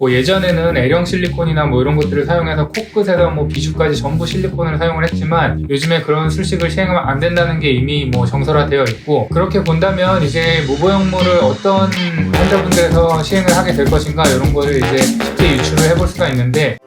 뭐 예전에는 L형 실리콘이나 뭐 이런 것들을 사용해서 코끝에서 뭐 비주까지 전부 실리콘을 사용을 했지만 요즘에 그런 술식을 시행하면 안 된다는 게 이미 뭐 정설화되어 있고, 그렇게 본다면 이제 무보형물을 어떤 환자분들에서 시행을 하게 될 것인가 이런 거를 이제 쉽게 유추를 해볼 수가 있는데,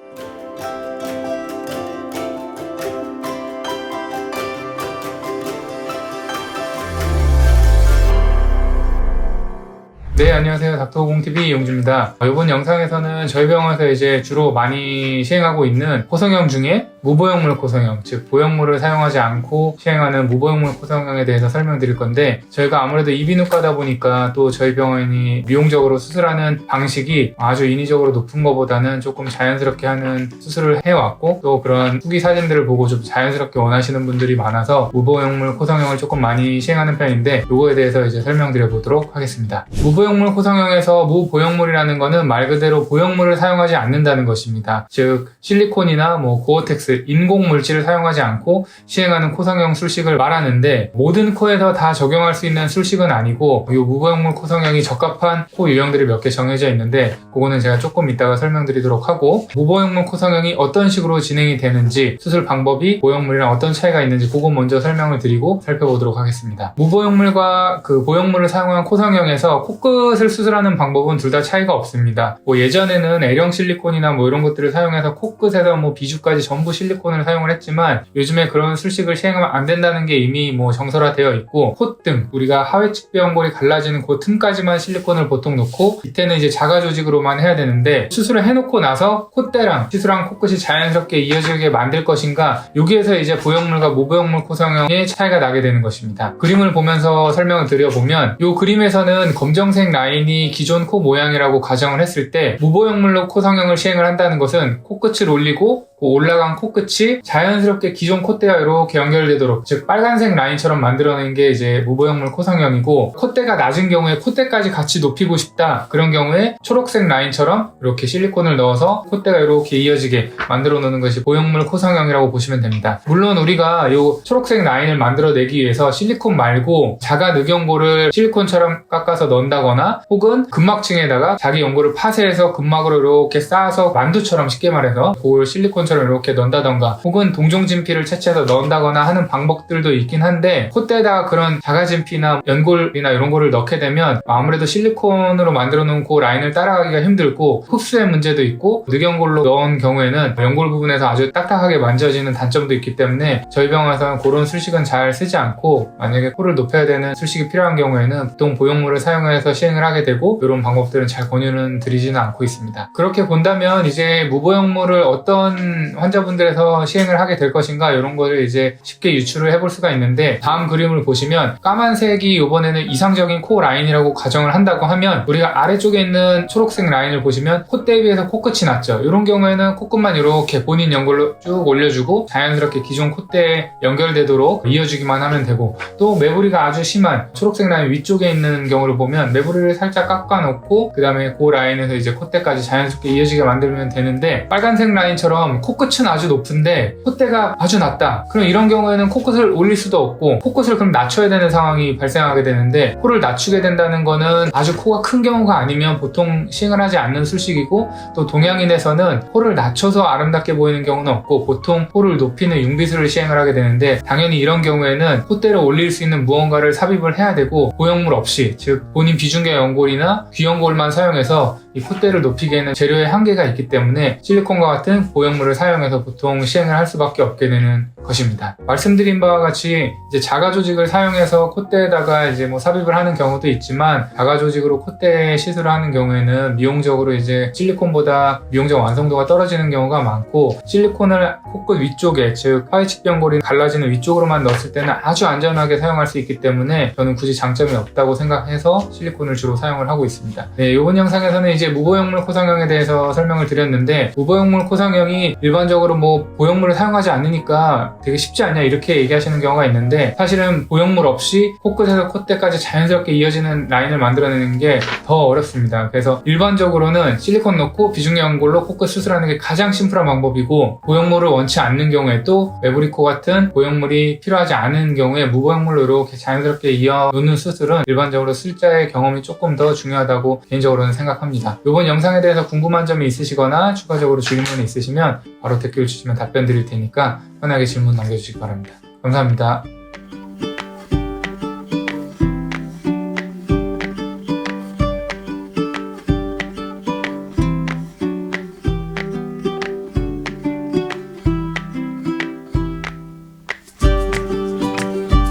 네, 안녕하세요. 닥터공TV 이용주입니다. 이번 영상에서는 저희 병원에서 이제 주로 많이 시행하고 있는 코성형 중에 무보형물 코성형, 즉 보형물을 사용하지 않고 시행하는 무보형물 코성형에 대해서 설명드릴 건데, 저희가 아무래도 이비인후과다 보니까 또 저희 병원이 미용적으로 수술하는 방식이 아주 인위적으로 높은 것보다는 조금 자연스럽게 하는 수술을 해왔고, 또 그런 후기 사진들을 보고 좀 자연스럽게 원하시는 분들이 많아서 무보형물 코성형을 조금 많이 시행하는 편인데, 이거에 대해서 이제 설명드려 보도록 하겠습니다. 무보형물 코성형에서 무보형물이라는 거는 말 그대로 보형물을 사용하지 않는다는 것입니다. 즉 실리콘이나 뭐 고어텍스, 인공 물질을 사용하지 않고 시행하는 코성형 술식을 말하는데, 모든 코에서 다 적용할 수 있는 술식은 아니고 이 무보형물 코성형이 적합한 코 유형들이 몇 개 정해져 있는데, 그거는 제가 조금 이따가 설명드리도록 하고, 무보형물 코성형이 어떤 식으로 진행이 되는지, 수술 방법이 보형물이랑 어떤 차이가 있는지 그거 먼저 설명을 드리고 살펴보도록 하겠습니다. 무보형물과 그 보형물을 사용한 코성형에서 코끝을 수술하는 방법은 둘 다 차이가 없습니다. 뭐 예전에는 L형 실리콘이나 뭐 이런 것들을 사용해서 코끝에서 뭐 비주까지 전부 실리콘을 사용을 했지만 요즘에 그런 술식을 시행하면 안 된다는 게 이미 뭐 정설화되어 있고, 콧등, 우리가 하회측배 연골이 갈라지는 그 틈까지만 실리콘을 보통 놓고 밑에는 이제 자가 조직으로만 해야 되는데, 수술을 해놓고 나서 콧대랑 시술한 코끝이 자연스럽게 이어지게 만들 것인가, 여기에서 이제 보형물과 무보형물 코성형의 차이가 나게 되는 것입니다. 그림을 보면서 설명을 드려보면, 이 그림에서는 검정색 라인이 기존 코 모양이라고 가정을 했을 때, 무보형물로 코성형을 시행을 한다는 것은 코끝을 올리고 그 올라간 코끝이 자연스럽게 기존 콧대와 이렇게 연결되도록, 즉 빨간색 라인처럼 만들어낸 게 이제 무보형물 코성형이고, 콧대가 낮은 경우에 콧대까지 같이 높이고 싶다, 그런 경우에 초록색 라인처럼 이렇게 실리콘을 넣어서 콧대가 이렇게 이어지게 만들어 놓는 것이 보형물 코성형이라고 보시면 됩니다. 물론 우리가 이 초록색 라인을 만들어내기 위해서 실리콘 말고 자가 늑연골을 실리콘처럼 깎아서 넣는다거나, 혹은 근막층에다가 자기 연골을 파쇄해서 근막으로 이렇게 쌓아서 만두처럼, 쉽게 말해서 그걸 실리콘처럼 이렇게 넣는다던가, 혹은 동종진피를 채취해서 넣는다거나 하는 방법들도 있긴 한데, 콧대에다가 그런 자가진피나 연골이나 이런 거를 넣게 되면 아무래도 실리콘으로 만들어 놓은 그 라인을 따라가기가 힘들고 흡수의 문제도 있고, 늑연골로 넣은 경우에는 연골 부분에서 아주 딱딱하게 만져지는 단점도 있기 때문에 저희 병원에서는 그런 술식은 잘 쓰지 않고, 만약에 코를 높여야 되는 술식이 필요한 경우에는 보통 보형물을 사용해서 시행을 하게 되고, 이런 방법들은 잘 권유는 드리지는 않고 있습니다. 그렇게 본다면 이제 무보형물을 어떤 환자분들에서 시행을 하게 될 것인가, 이런 거를 이제 쉽게 유추를 해볼 수가 있는데, 다음 그림을 보시면 까만색이 이번에는 이상적인 코 라인이라고 가정을 한다고 하면, 우리가 아래쪽에 있는 초록색 라인을 보시면 콧대에 비해서 코끝이 낮죠. 이런 경우에는 코끝만 이렇게 본인 연골로 쭉 올려주고 자연스럽게 기존 콧대에 연결되도록 이어주기만 하면 되고, 또 매부리가 아주 심한 초록색 라인 위쪽에 있는 경우를 보면 매부리를 살짝 깎아놓고 그 다음에 그 라인에서 이제 콧대까지 자연스럽게 이어지게 만들면 되는데, 빨간색 라인처럼 코끝은 아주 높은데 콧대가 아주 낮다, 그럼 이런 경우에는 코끝을 올릴 수도 없고 코끝을 그럼 낮춰야 되는 상황이 발생하게 되는데, 코를 낮추게 된다는 거는 아주 코가 큰 경우가 아니면 보통 시행을 하지 않는 술식이고, 또 동양인에서는 코를 낮춰서 아름답게 보이는 경우는 없고 보통 코를 높이는 융비술을 시행을 하게 되는데, 당연히 이런 경우에는 콧대를 올릴 수 있는 무언가를 삽입을 해야 되고, 보형물 없이, 즉 본인 비중계 연골이나 귀연골만 사용해서 이 콧대를 높이기에는 재료의 한계가 있기 때문에 실리콘과 같은 보형물을 사용해서 보통 시행을 할 수밖에 없게 되는 것입니다. 말씀드린 바와 같이 이제 자가 조직을 사용해서 콧대에다가 이제 뭐 삽입을 하는 경우도 있지만, 자가 조직으로 콧대 시술을 하는 경우에는 미용적으로 이제 실리콘보다 미용적 완성도가 떨어지는 경우가 많고, 실리콘을 코끝 위쪽에, 즉 하회측변골이 갈라지는 위쪽으로만 넣었을 때는 아주 안전하게 사용할 수 있기 때문에 저는 굳이 장점이 없다고 생각해서 실리콘을 주로 사용을 하고 있습니다. 네, 이번 영상에서는 이제 무보형물 코성형에 대해서 설명을 드렸는데, 무보형물 코성형이 일반적으로 뭐 보형물을 사용하지 않으니까 되게 쉽지 않냐 이렇게 얘기하시는 경우가 있는데, 사실은 보형물 없이 코끝에서 콧대까지 자연스럽게 이어지는 라인을 만들어내는 게 더 어렵습니다. 그래서 일반적으로는 실리콘 넣고 비중력 연골로 코끝 수술하는 게 가장 심플한 방법이고, 보형물을 원치 않는 경우에도 매부리코 같은 보형물이 필요하지 않은 경우에 무보형물로 이렇게 자연스럽게 이어 놓는 수술은 일반적으로 술자의 경험이 조금 더 중요하다고 개인적으로는 생각합니다. 이번 영상에 대해서 궁금한 점이 있으시거나 추가적으로 질문이 있으시면 바로 댓글 주시면 답변 드릴 테니까 편하게 질문 남겨주시기 바랍니다. 감사합니다.